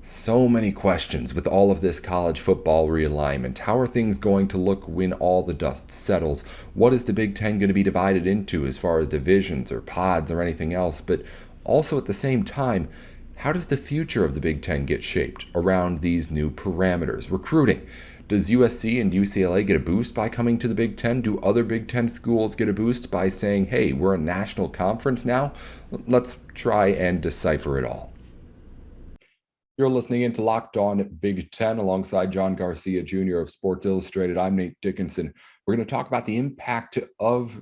So many questions with all of this college football realignment. How are things going to look when all the dust settles? What is the Big Ten going to be divided into as far as divisions or pods or anything else? But also at the same time, how does the future of the Big Ten get shaped around these new parameters? Recruiting. Does USC and UCLA get a boost by coming to the Big Ten? Do other Big Ten schools get a boost by saying, hey, we're a national conference now? Let's try and decipher it all. You're listening into Locked On Big Ten alongside John Garcia Jr. of Sports Illustrated. I'm Nate Dickinson. We're going to talk about the impact of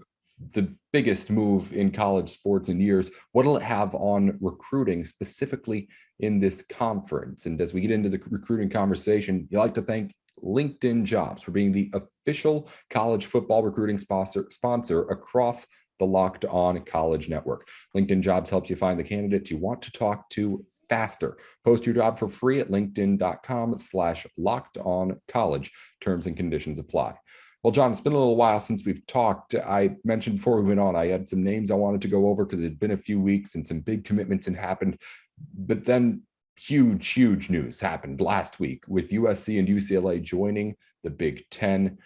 the biggest move in college sports in years. What will it have on recruiting, specifically in this conference? And as we get into the recruiting conversation, you like to thank LinkedIn Jobs for being the official college football recruiting sponsor across the Locked On College Network. LinkedIn Jobs helps you find the candidates you want to talk to faster. Post your job for free at linkedin.com/lockedoncollege. Terms and conditions apply. Well, John, it's been a little while since we've talked. I mentioned before we went on, I had some names I wanted to go over because it had been a few weeks and some big commitments had happened. But then huge news happened last week with USC and UCLA joining the Big Ten.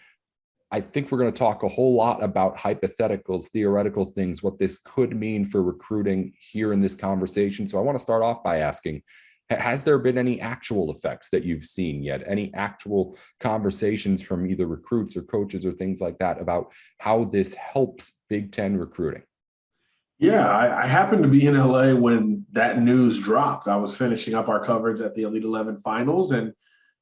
I think we're going to talk a whole lot about hypotheticals, theoretical things, what this could mean for recruiting here in this conversation. So I want to start off by asking, has there been any actual effects that you've seen yet? Any actual conversations from either recruits or coaches or things like that about how this helps Big Ten recruiting? Yeah, I happened to be in LA when that news dropped. I was finishing up our coverage at the Elite 11 finals, and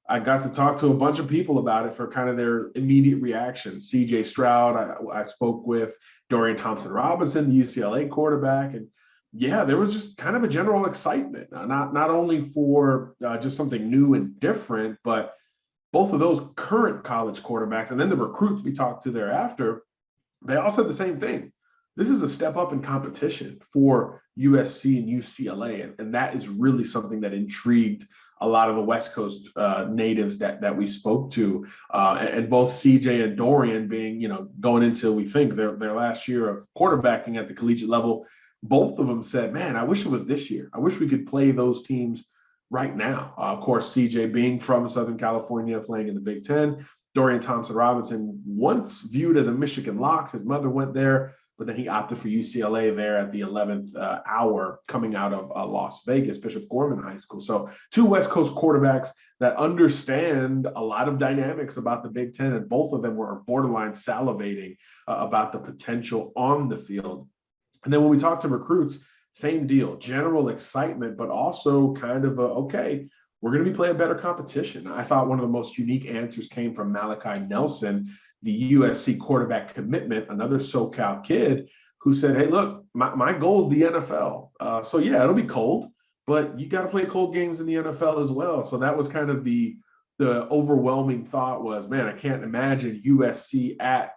I got to talk to a bunch of people about it for kind of their immediate reaction. CJ Stroud, I spoke with Dorian Thompson Robinson, the UCLA quarterback, and yeah, there was just kind of a general excitement, not only for just something new and different, but both of those current college quarterbacks and then the recruits we talked to thereafter, they all said the same thing. This is a step up in competition for USC and UCLA, and that is really something that intrigued a lot of the West Coast natives that we spoke to, and both CJ and Dorian being, going into, we think, their last year of quarterbacking at the collegiate level. Both of them said, man, I wish it was this year. I wish we could play those teams right now. Of course, CJ being from Southern California, playing in the Big Ten. Dorian Thompson Robinson, once viewed as a Michigan lock. His mother went there, but then he opted for UCLA there at the 11th hour coming out of Las Vegas, Bishop Gorman High School. So two West Coast quarterbacks that understand a lot of dynamics about the Big Ten, and both of them were borderline salivating about the potential on the field. And then when we talk to recruits, same deal, general excitement, but also kind of okay, we're going to be playing better competition. I thought one of the most unique answers came from Malachi Nelson, the USC quarterback commitment, another SoCal kid who said, hey, look, my goal is the NFL. So yeah, it'll be cold, but you got to play cold games in the NFL as well. So that was kind of the overwhelming thought was, man, I can't imagine USC at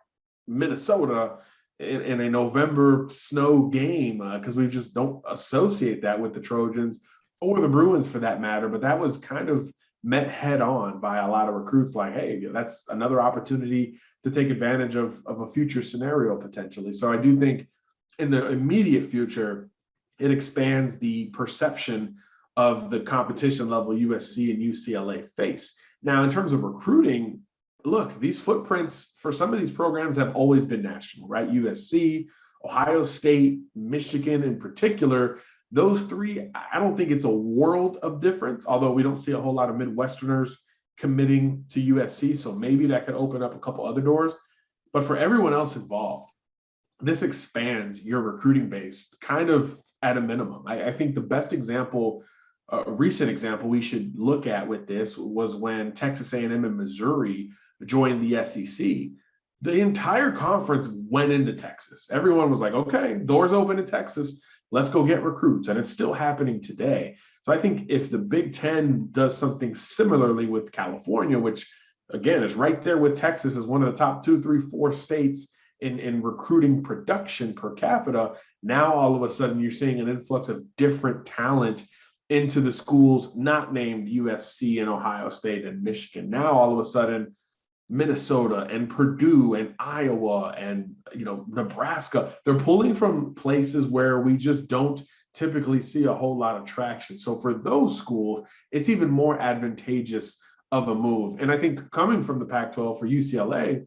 Minnesota in a November snow game, because we just don't associate that with the Trojans or the Bruins for that matter. But that was kind of met head on by a lot of recruits like, hey, that's another opportunity to take advantage of a future scenario potentially. So I do think in the immediate future, it expands the perception of the competition level USC and UCLA face. Now, in terms of recruiting, look, these footprints for some of these programs have always been national, right? USC, Ohio State, Michigan in particular, those three, I don't think it's a world of difference, although we don't see a whole lot of Midwesterners committing to USC. So maybe that could open up a couple other doors. But for everyone else involved, this expands your recruiting base kind of at a minimum. I think the best example, a recent example we should look at with this was when Texas A&M and Missouri joined the SEC. The entire conference went into Texas. Everyone was like, okay, doors open in Texas. Let's go get recruits. And it's still happening today. So I think if the Big Ten does something similarly with California, which again is right there with Texas as one of the top 2, 3, 4 states in recruiting production per capita, now all of a sudden you're seeing an influx of different talent into the schools not named USC and Ohio State and Michigan. Now all of a sudden Minnesota and Purdue and Iowa and Nebraska, they're pulling from places where we just don't typically see a whole lot of traction. So for those schools, it's even more advantageous of a move. And I think coming from the Pac-12 for UCLA,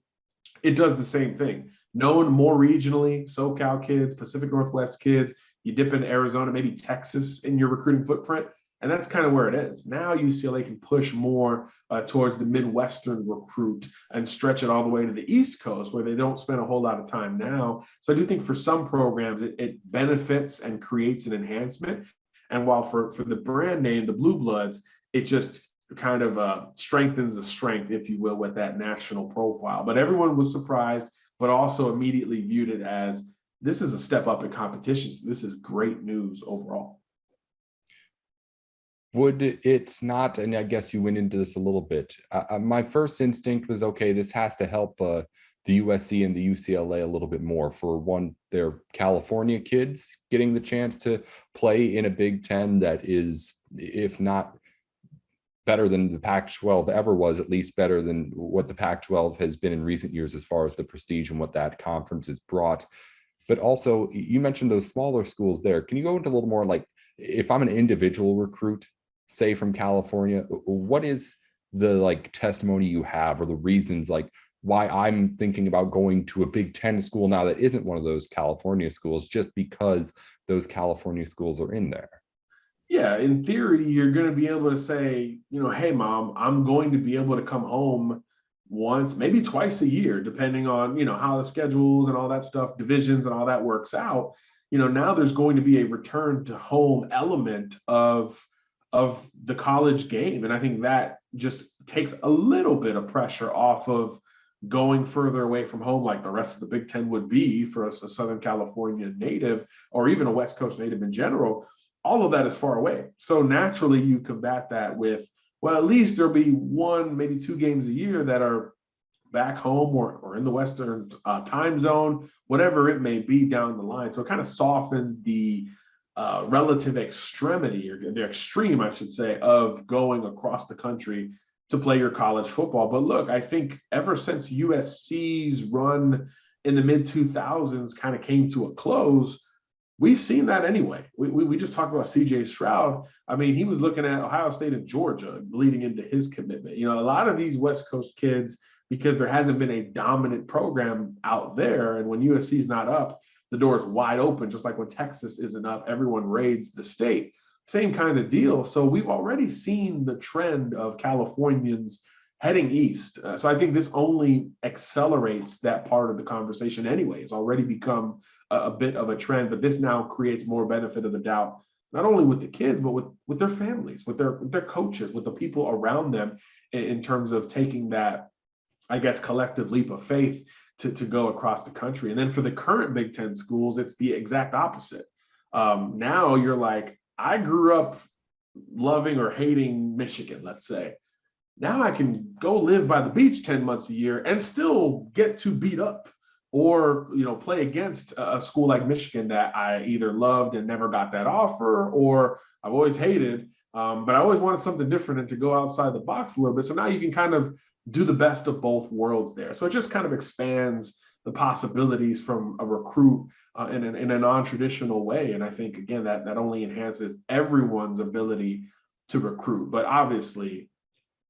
it does the same thing. Known more regionally, SoCal kids, Pacific Northwest kids, you dip into Arizona, maybe Texas in your recruiting footprint, and that's kind of where it ends. Now UCLA can push more towards the Midwestern recruit and stretch it all the way to the East Coast where they don't spend a whole lot of time now. So I do think for some programs, it benefits and creates an enhancement. And while for the brand name, the Blue Bloods, it just kind of strengthens the strength, if you will, with that national profile. But everyone was surprised, but also immediately viewed it as this is a step up in competition. So this is great news overall. Would it's not, and I guess you went into this a little bit. My first instinct was, okay, this has to help the USC and the UCLA a little bit more. For one, they're California kids getting the chance to play in a Big Ten that is, if not better than the Pac-12 ever was, at least better than what the Pac-12 has been in recent years as far as the prestige and what that conference has brought. But also, you mentioned those smaller schools there. Can you go into a little more, like, if I'm an individual recruit, say from California, what is the like testimony you have or the reasons like why I'm thinking about going to a Big Ten school now that isn't one of those California schools just because those California schools are in there? Yeah, in theory, you're going to be able to say, hey, mom, I'm going to be able to come home once, maybe twice a year, depending on, how the schedules and all that stuff, divisions and all that works out. Now there's going to be a return to home element of the college game. And I think that just takes a little bit of pressure off of going further away from home like the rest of the Big Ten would be for a Southern California native or even a West Coast native in general. All of that is far away. So naturally you combat that with, well, at least there'll be one, maybe 2 games a year that are back home or in the Western time zone, whatever it may be down the line. So it kind of softens the relative extremity, or the extreme, I should say, of going across the country to play your college football. But look, I think ever since USC's run in the mid 2000s kind of came to a close, we've seen that anyway. We just talked about CJ Stroud. I mean, he was looking at Ohio State and Georgia leading into his commitment. A lot of these West Coast kids, because there hasn't been a dominant program out there, and when USC's not up, the door is wide open, just like when Texas isn't up, everyone raids the state. Same kind of deal. So we've already seen the trend of Californians heading east. So I think this only accelerates that part of the conversation anyway. It's already become a bit of a trend, but this now creates more benefit of the doubt, not only with the kids, but with their families, with their coaches, with the people around them in terms of taking that, I guess, collective leap of faith to go across the country. And then for the current Big Ten schools, it's the exact opposite. Now you're like, I grew up loving or hating Michigan, let's say. Now I can go live by the beach 10 months a year and still get to beat up or, play against a school like Michigan that I either loved and never got that offer, or I've always hated, but I always wanted something different and to go outside the box a little bit. So now you can kind of do the best of both worlds there. So it just kind of expands the possibilities from a recruit in a non-traditional way. And I think, again, that only enhances everyone's ability to recruit. But obviously,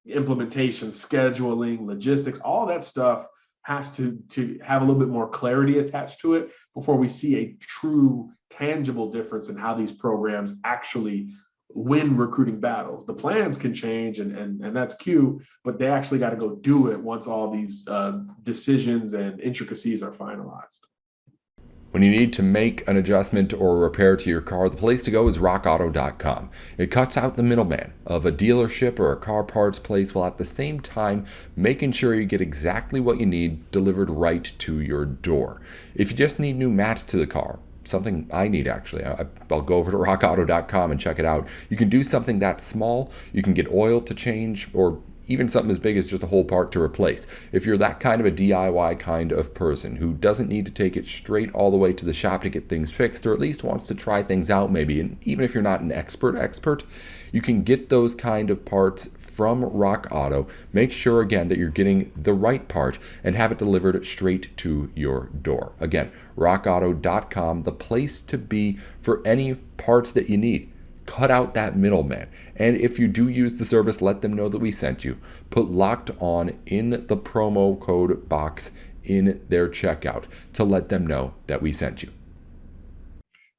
implementation, scheduling, logistics, all that stuff has to have a little bit more clarity attached to it before we see a true, tangible difference in how these programs actually win recruiting battles. The plans can change and that's cute, but they actually got to go do it once all these decisions and intricacies are finalized. When you need to make an adjustment or a repair to your car, the place to go is rockauto.com. It cuts out the middleman of a dealership or a car parts place while at the same time making sure you get exactly what you need delivered right to your door. If you just need new mats to the car, something I need actually, I'll go over to rockauto.com and check it out. You can do something that small. You can get oil to change or even something as big as just a whole part to replace. If you're that kind of a DIY kind of person who doesn't need to take it straight all the way to the shop to get things fixed, or at least wants to try things out maybe, and even if you're not an expert, you can get those kind of parts from Rock Auto. Make sure again that you're getting the right part and have it delivered straight to your door. Again, rockauto.com, the place to be for any parts that you need. Cut out that middleman. And if you do use the service, let them know that we sent you. Put Locked On in the promo code box in their checkout to let them know that we sent you.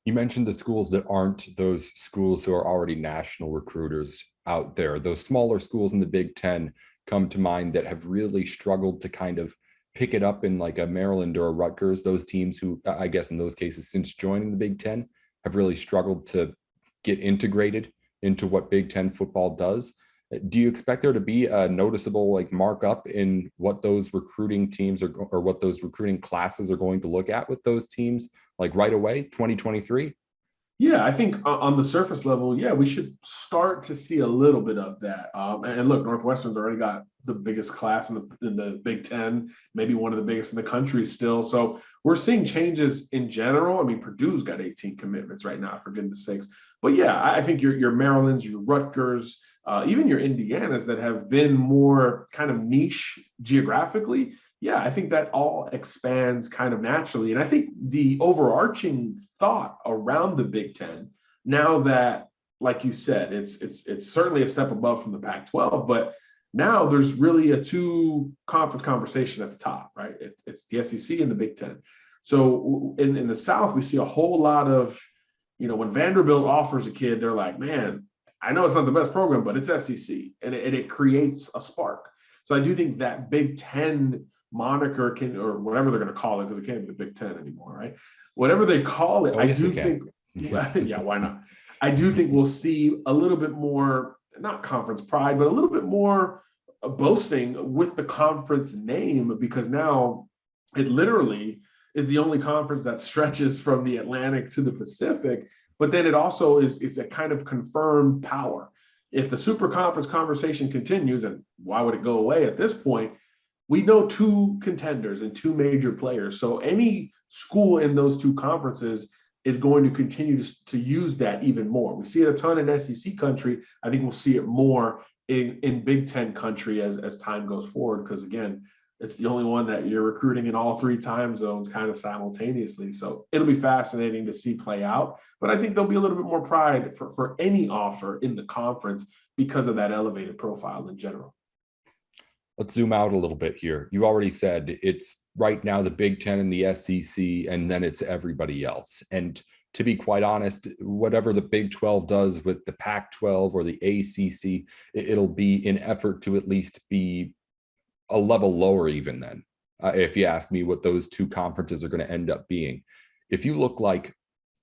You mentioned the schools that aren't those schools who are already national recruiters out there. Those smaller schools in the Big Ten come to mind that have really struggled to kind of pick it up in like a Maryland or a Rutgers. Those teams who, I guess in those cases, since joining the Big Ten, have really struggled to get integrated into what Big Ten football does. Do you expect there to be a noticeable like markup in what those recruiting teams are, or what those recruiting classes are going to look at with those teams like right away, 2023? Yeah, I think on the surface level, yeah, we should start to see a little bit of that. And look, Northwestern's already got the biggest class in the Big Ten, maybe one of the biggest in the country still. So we're seeing changes in general. I mean, Purdue's got 18 commitments right now, for goodness sakes. But yeah, I think your Maryland's, your Rutgers, even your Indianas that have been more kind of niche geographically. Yeah, I think that all expands kind of naturally. And I think the overarching thought around the Big Ten, now that, like you said, it's certainly a step above from the Pac-12, but now there's really a two conference conversation at the top, right? It's the SEC and the Big Ten. So in the South, we see a whole lot of, when Vanderbilt offers a kid, they're like, man, I know it's not the best program, but it's SEC, and it creates a spark. So I do think that Big Ten moniker can, or whatever they're going to call it, because it can't be the Big Ten anymore, right? Whatever they call it, Oh, I yes, do it can. think, Yes. yeah, why not? I do think we'll see a little bit more, not conference pride, but a little bit more boasting with the conference name, because now it literally is the only conference that stretches from the Atlantic to the Pacific. But then it also is a kind of confirmed power. If the super conference conversation continues, and why would it go away at this point? We know two contenders and two major players. So any school in those two conferences is going to continue to use that even more. We see it a ton in SEC country. I think we'll see it more in Big Ten country as time goes forward, because again, it's the only one that you're recruiting in all three time zones kind of simultaneously. So it'll be fascinating to see play out. But I think there'll be a little bit more pride for any offer in the conference because of that elevated profile in general. Let's zoom out a little bit here. You already said it's right now the Big Ten and the SEC, and then it's everybody else. And to be quite honest, whatever the Big 12 does with the Pac-12 or the ACC, it'll be an effort to at least be a level lower even then, if you ask me what those two conferences are going to end up being. If you look like,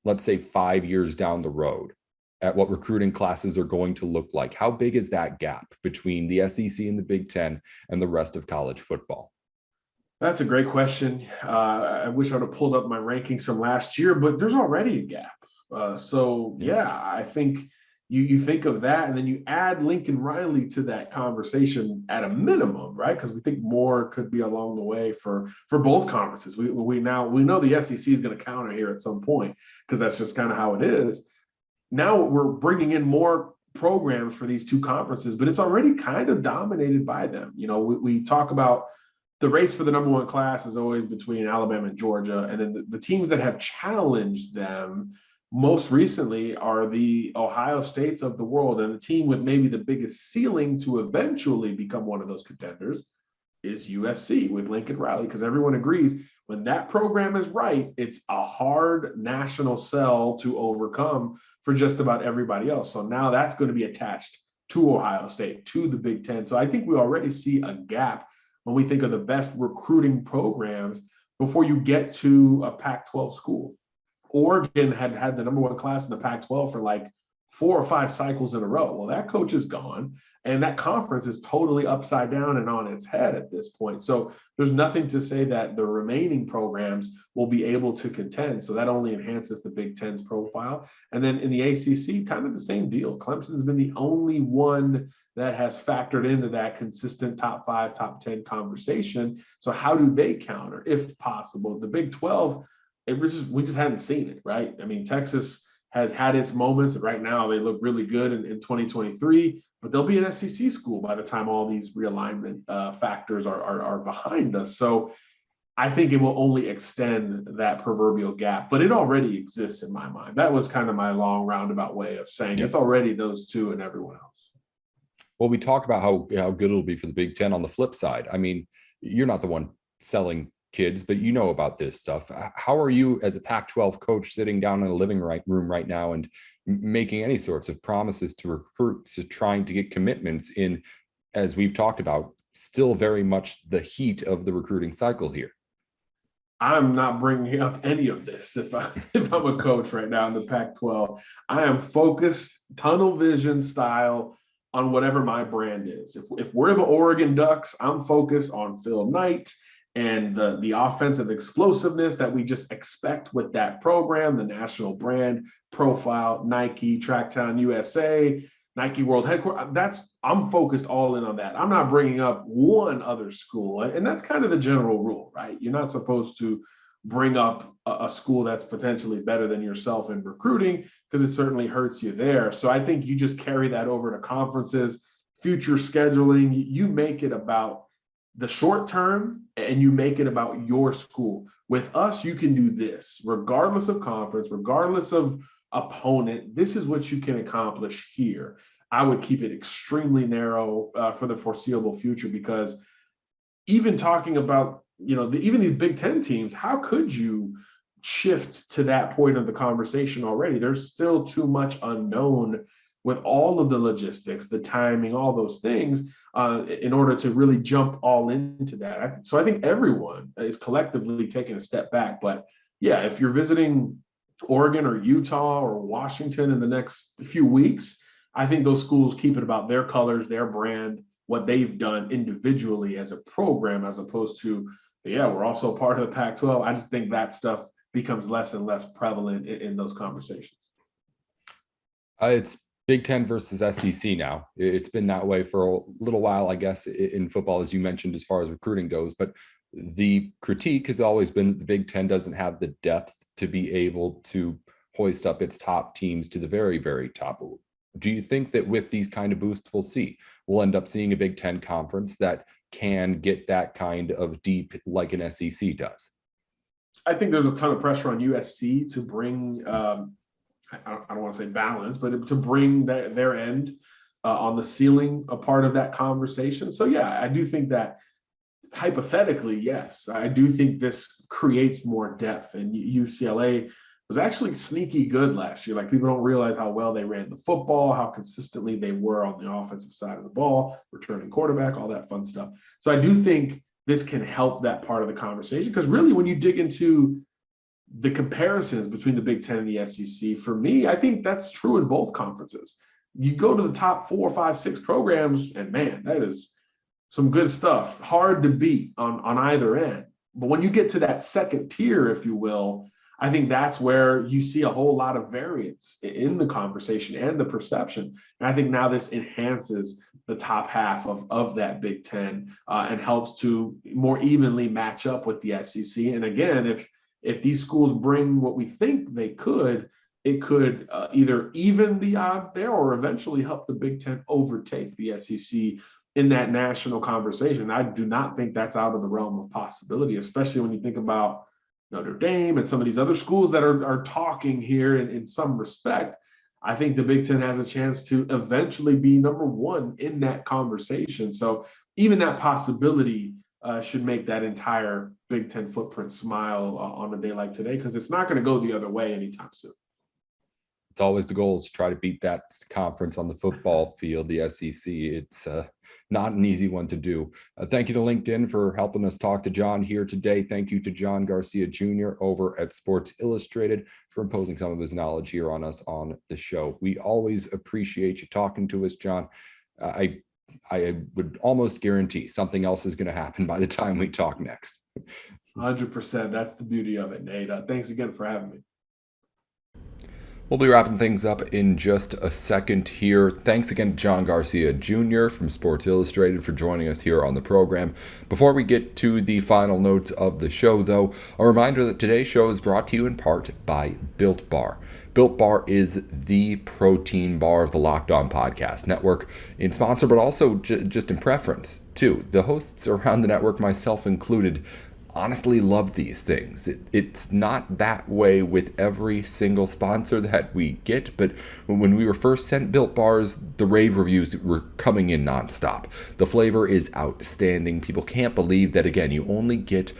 let's say 5 years down the road at what recruiting classes are going to look like, how big is that gap between the SEC and the Big Ten and the rest of college football? That's a great question. I wish I would have pulled up my rankings from last year, but there's already a gap. So yeah, I think you think of that, and then you add Lincoln Riley to that conversation at a minimum, right? Because we think more could be along the way for both conferences. We know the SEC is going to counter here at some point, because that's just kind of how it is. Now we're bringing in more programs for these two conferences, but it's already kind of dominated by them. We talk about the race for the number one class is always between Alabama and Georgia. And then the teams that have challenged them most recently are the Ohio States of the world. And the team with maybe the biggest ceiling to eventually become one of those contenders is USC with Lincoln Riley, because everyone agrees when that program is right, it's a hard national sell to overcome for just about everybody else. So now that's going to be attached to Ohio State, to the Big Ten. So I think we already see a gap when we think of the best recruiting programs before you get to a Pac-12 school. Oregon had the number one class in the Pac-12 for like 4 or 5 cycles in a row. Well, that coach is gone, and that conference is totally upside down and on its head at this point. So there's nothing to say that the remaining programs will be able to contend. So that only enhances the Big Ten's profile. And then in the ACC, kind of the same deal. Clemson's been the only one that has factored into that consistent top 5, top 10 conversation. So how do they counter, if possible? The Big 12, we just hadn't seen it, right? I mean, Texas has had its moments, and right now they look really good in 2023, but they'll be an SEC school by the time all these realignment factors are behind us. So I think it will only extend that proverbial gap, but it already exists in my mind. That was kind of my long roundabout way of saying it's already those two and everyone else. Well, we talked about how good it'll be for the Big Ten. On the flip side, I mean, you're not the one selling kids, but you know about this stuff. How are you as a Pac-12 coach sitting down in a living room right now and making any sorts of promises to recruits, to trying to get commitments in, as we've talked about, still very much the heat of the recruiting cycle here? I'm not bringing up any of this if I'm a coach right now in the Pac-12. I am focused, tunnel vision style on whatever my brand is. If we're the Oregon Ducks, I'm focused on Phil Knight and the offensive explosiveness that we just expect with that program, the national brand profile, Nike, Tracktown USA, Nike World Headquarters. I'm focused all in on that. I'm not bringing up one other school. And that's kind of the general rule, right? You're not supposed to bring up a school that's potentially better than yourself in recruiting, because it certainly hurts you there. So I think you just carry that over to conferences, future scheduling. You make it about the short term and you make it about your school. With us, you can do this regardless of conference, regardless of opponent. This is what you can accomplish here. I would keep it extremely narrow for the foreseeable future, because even talking about, even these Big Ten teams, how could you shift to that point of the conversation already? There's still too much unknown with all of the logistics, the timing, all those things, in order to really jump all into that. So I think everyone is collectively taking a step back. But yeah, if you're visiting Oregon or Utah or Washington in the next few weeks, I think those schools keep it about their colors, their brand, what they've done individually as a program, as opposed to, we're also part of the Pac-12. I just think that stuff becomes less and less prevalent in those conversations. It's Big Ten versus SEC now. It's been that way for a little while, I guess, in football, as you mentioned, as far as recruiting goes. But the critique has always been that the Big Ten doesn't have the depth to be able to hoist up its top teams to the very, very top. Do you think that with these kind of boosts we'll end up seeing a Big Ten conference that can get that kind of deep like an SEC does? I think there's a ton of pressure on USC to bring, I don't want to say balance, but to bring their end on the ceiling, a part of that conversation. So yeah, I do think that hypothetically, yes, I do think this creates more depth. And UCLA was actually sneaky good last year. Like, people don't realize how well they ran the football, how consistently they were on the offensive side of the ball, returning quarterback, all that fun stuff. So I do think this can help that part of the conversation, because really when you dig into the comparisons between the Big Ten and the SEC, for me, I think that's true in both conferences. You go to the top 4, 5, 6 programs, and man, that is some good stuff. Hard to beat on either end. But when you get to that second tier, if you will, I think that's where you see a whole lot of variance in the conversation and the perception. And I think now this enhances the top half of that Big Ten and helps to more evenly match up with the SEC. And again, if these schools bring what we think they could, it could either even the odds there or eventually help the Big Ten overtake the SEC in that national conversation. I do not think that's out of the realm of possibility, especially when you think about Notre Dame and some of these other schools that are talking here in some respect. I think the Big Ten has a chance to eventually be number one in that conversation. So even that possibility should make that entire Big Ten footprint smile on a day like today, because it's not going to go the other way anytime soon. It's always the goal is to try to beat that conference on the football field, the SEC. It's not an easy one to do. Thank you to LinkedIn for helping us talk to John here today. Thank you to John Garcia Jr. over at Sports Illustrated for imposing some of his knowledge here on us on the show. We always appreciate you talking to us, John. I would almost guarantee something else is going to happen by the time we talk next. 100%. That's the beauty of it, Nate. Thanks again for having me. We'll be wrapping things up in just a second here. Thanks again to John Garcia Jr. from Sports Illustrated for joining us here on the program. Before we get to the final notes of the show, though, a reminder that today's show is brought to you in part by Built Bar. Built Bar is the protein bar of the Locked On Podcast Network in sponsor, but also just in preference, too. The hosts around the network, myself included, honestly love these things. It's not that way with every single sponsor that we get, but when we were first sent Built Bars, the rave reviews were coming in nonstop. The flavor is outstanding. People can't believe that, again, you only get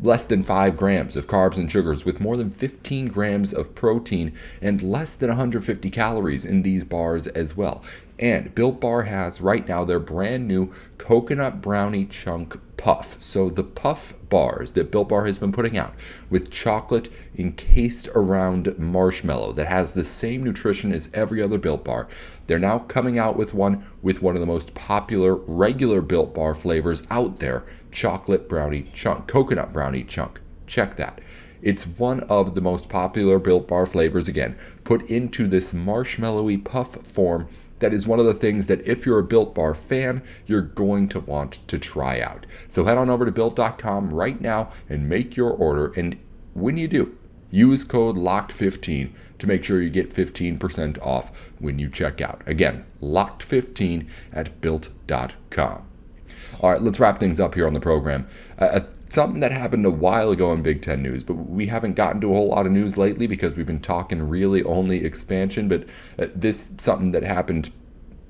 less than 5 grams of carbs and sugars with more than 15 grams of protein and less than 150 calories in these bars as well. And Built Bar has right now their brand new coconut brownie chunk puff. So the puff bars that Built Bar has been putting out with chocolate encased around marshmallow that has the same nutrition as every other Built Bar. They're now coming out with one of the most popular regular Built Bar flavors out there, chocolate brownie chunk, coconut brownie chunk. Check that. It's one of the most popular Built Bar flavors, again, put into this marshmallowy puff form. That is one of the things that if you're a Built Bar fan, you're going to want to try out. So head on over to Built.com right now and make your order. And when you do, use code LOCKED15 to make sure you get 15% off when you check out. Again, LOCKED15 at Built.com. All right, let's wrap things up here on the program. Something that happened a while ago in Big Ten news, but we haven't gotten to a whole lot of news lately because we've been talking really only expansion. But this something that happened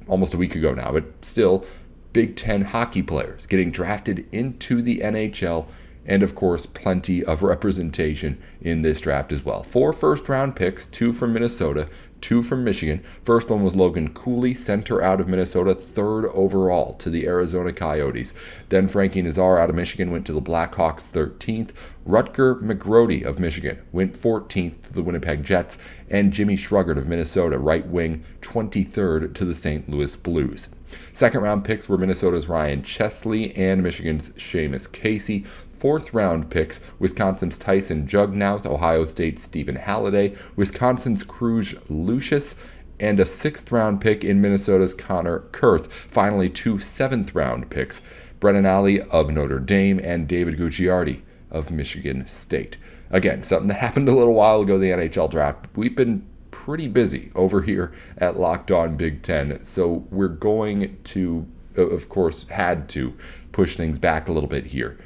almost a week ago now, but still, Big Ten hockey players getting drafted into the NHL. And of course, plenty of representation in this draft as well. 4 first-round picks, 2 from Minnesota, 2 from Michigan. First one was Logan Cooley, center out of Minnesota, 3rd overall to the Arizona Coyotes. Then Frankie Nazar out of Michigan went to the Blackhawks, 13th. Rutger McGrody of Michigan went 14th to the Winnipeg Jets. And Jimmy Schruggert of Minnesota, right wing, 23rd to the St. Louis Blues. Second-round picks were Minnesota's Ryan Chesley and Michigan's Seamus Casey. 4th-round picks, Wisconsin's Tyson Jugnauth, Ohio State's Stephen Halliday, Wisconsin's Kruj Lucius, and a 6th-round pick in Minnesota's Connor Kurth. Finally, 2 7th-round picks, Brennan Alley of Notre Dame and David Gucciardi of Michigan State. Again, something that happened a little while ago, the NHL draft. We've been pretty busy over here at Locked On Big Ten, so we're going to, of course, had to push things back a little bit here.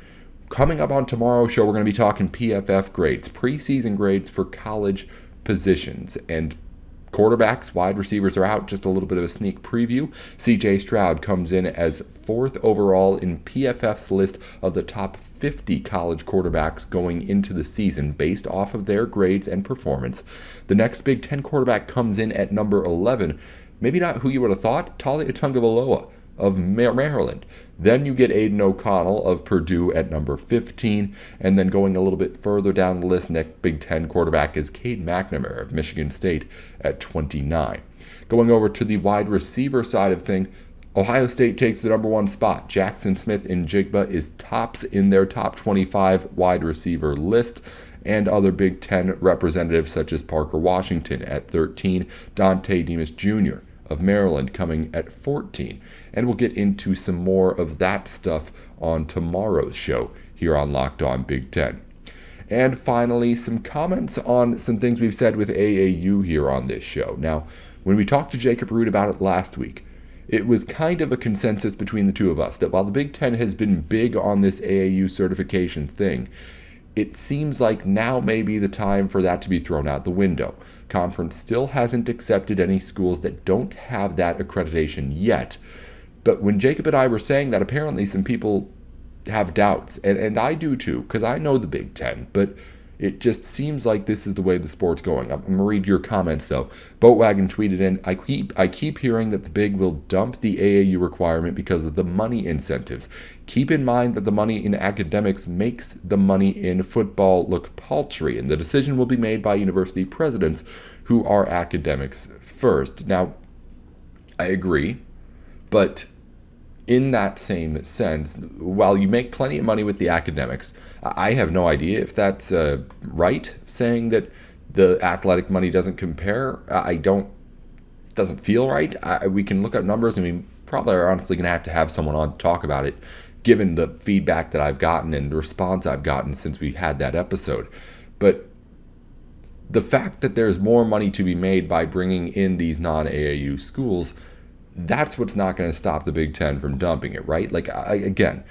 Coming up on tomorrow's show, we're going to be talking PFF grades, preseason grades for college positions. And quarterbacks, wide receivers are out. Just a little bit of a sneak preview. CJ Stroud comes in as 4th overall in PFF's list of the top 50 college quarterbacks going into the season based off of their grades and performance. The next Big Ten quarterback comes in at number 11. Maybe not who you would have thought, Talia Tagovailoa of Maryland. Then you get Aiden O'Connell of Purdue at number 15, and then going a little bit further down the list, next Big Ten quarterback is Cade McNamara of Michigan State at 29. Going over to the wide receiver side of things, Ohio State takes the number 1 spot. Jackson Smith-Njigba is tops in their top 25 wide receiver list, and other Big Ten representatives such as Parker Washington at 13, Dante Demas Jr. of Maryland coming at 14. And we'll get into some more of that stuff on tomorrow's show here on Locked On Big Ten. And finally, some comments on some things we've said with AAU here on this show. Now, when we talked to Jacob Root about it last week, it was kind of a consensus between the two of us that while the Big Ten has been big on this AAU certification thing, it seems like now may be the time for that to be thrown out the window. Conference still hasn't accepted any schools that don't have that accreditation yet. But when Jacob and I were saying that, apparently some people have doubts, and I do too, because I know the Big Ten. But It just seems like this is the way the sport's going. I'm going to read your comments, though. Boatwagon tweeted in, I keep hearing that the Big will dump the AAU requirement because of the money incentives. Keep in mind that the money in academics makes the money in football look paltry, and the decision will be made by university presidents who are academics first. Now, I agree, but in that same sense, while you make plenty of money with the academics, I have no idea if that's right, saying that the athletic money doesn't compare. Doesn't feel right. We can look at numbers, and we probably are honestly going to have someone on to talk about it, given the feedback that I've gotten and the response I've gotten since we had that episode. But the fact that there's more money to be made by bringing in these non-AAU schools, that's what's not going to stop the Big Ten from dumping it, right? Again,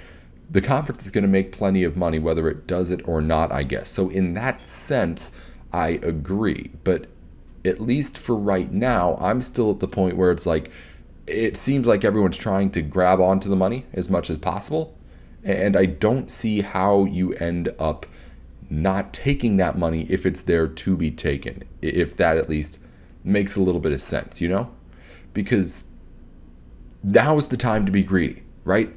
the conference is going to make plenty of money whether it does it or not, I guess. So in that sense, I agree. But at least for right now, I'm still at the point where it's like, it seems like everyone's trying to grab onto the money as much as possible. And I don't see how you end up not taking that money if it's there to be taken, if that at least makes a little bit of sense, Because now is the time to be greedy, right?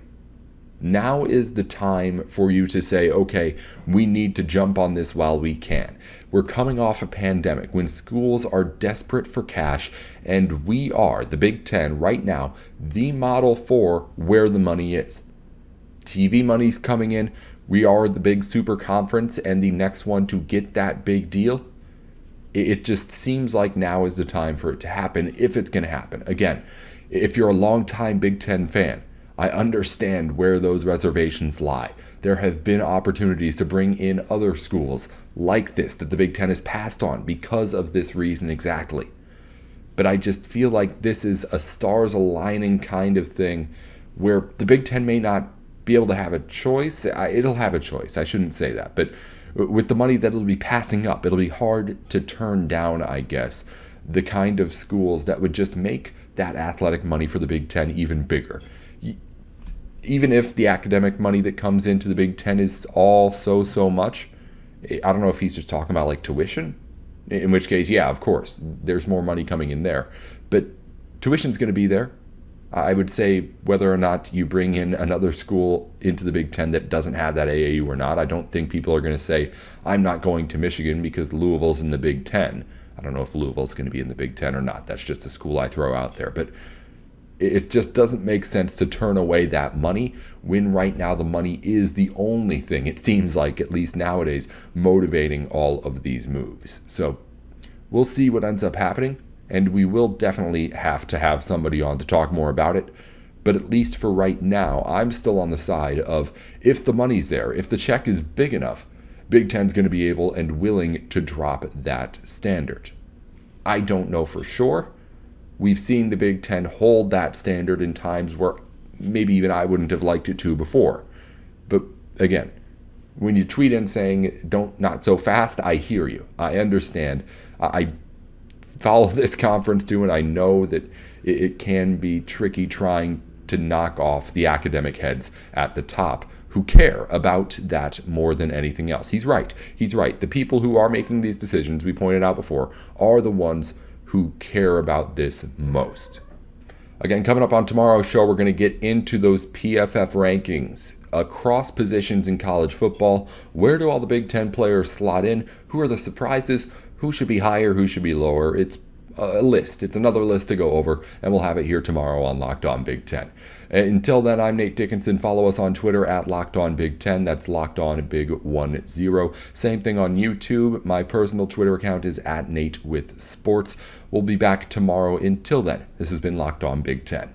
Now is the time for you to say, okay, we need to jump on this while we can. We're coming off a pandemic when schools are desperate for cash, and we are, the Big Ten, right now, the model for where the money is. TV money's coming in. We are the big super conference and the next one to get that big deal. It just seems like now is the time for it to happen, if it's going to happen. Again, if you're a longtime Big Ten fan, I understand where those reservations lie. There have been opportunities to bring in other schools like this that the Big Ten has passed on because of this reason exactly. But I just feel like this is a stars aligning kind of thing where the Big Ten may not be able to have a choice. It'll have a choice. I shouldn't say that. But with the money that it'll be passing up, it'll be hard to turn down, I guess, the kind of schools that would just make that athletic money for the Big Ten even bigger. Even if the academic money that comes into the Big Ten is all so much, I don't know if he's just talking about like tuition, in which case, yeah, of course, there's more money coming in there. But tuition's going to be there. I would say whether or not you bring in another school into the Big Ten that doesn't have that AAU or not, I don't think people are going to say, I'm not going to Michigan because Louisville's in the Big Ten. I don't know if Louisville's going to be in the Big Ten or not. That's just a school I throw out there. But it just doesn't make sense to turn away that money when right now the money is the only thing, it seems like, at least nowadays, motivating all of these moves. So we'll see what ends up happening. And we will definitely have to have somebody on to talk more about it. But at least for right now, I'm still on the side of if the money's there, if the check is big enough, Big Ten's going to be able and willing to drop that standard. I don't know for sure. We've seen the Big Ten hold that standard in times where maybe even I wouldn't have liked it to before. But again, when you tweet in saying, not so fast, I hear you. I understand. I follow this conference too, and I know that it can be tricky trying to knock off the academic heads at the top who care about that more than anything else. He's right. The people who are making these decisions, we pointed out before, are the ones who care about this most. Again, coming up on tomorrow's show, we're going to get into those PFF rankings across positions in college football. Where do all the Big Ten players slot in? Who are the surprises? Who should be higher? Who should be lower? It's a list. It's another list to go over, and we'll have it here tomorrow on Locked On Big Ten. Until then, I'm Nate Dickinson. Follow us on Twitter at Locked On Big Ten. That's Locked On Big 10. Same thing on YouTube. My personal Twitter account is at Nate with Sports. We'll be back tomorrow. Until then, this has been Locked On Big Ten.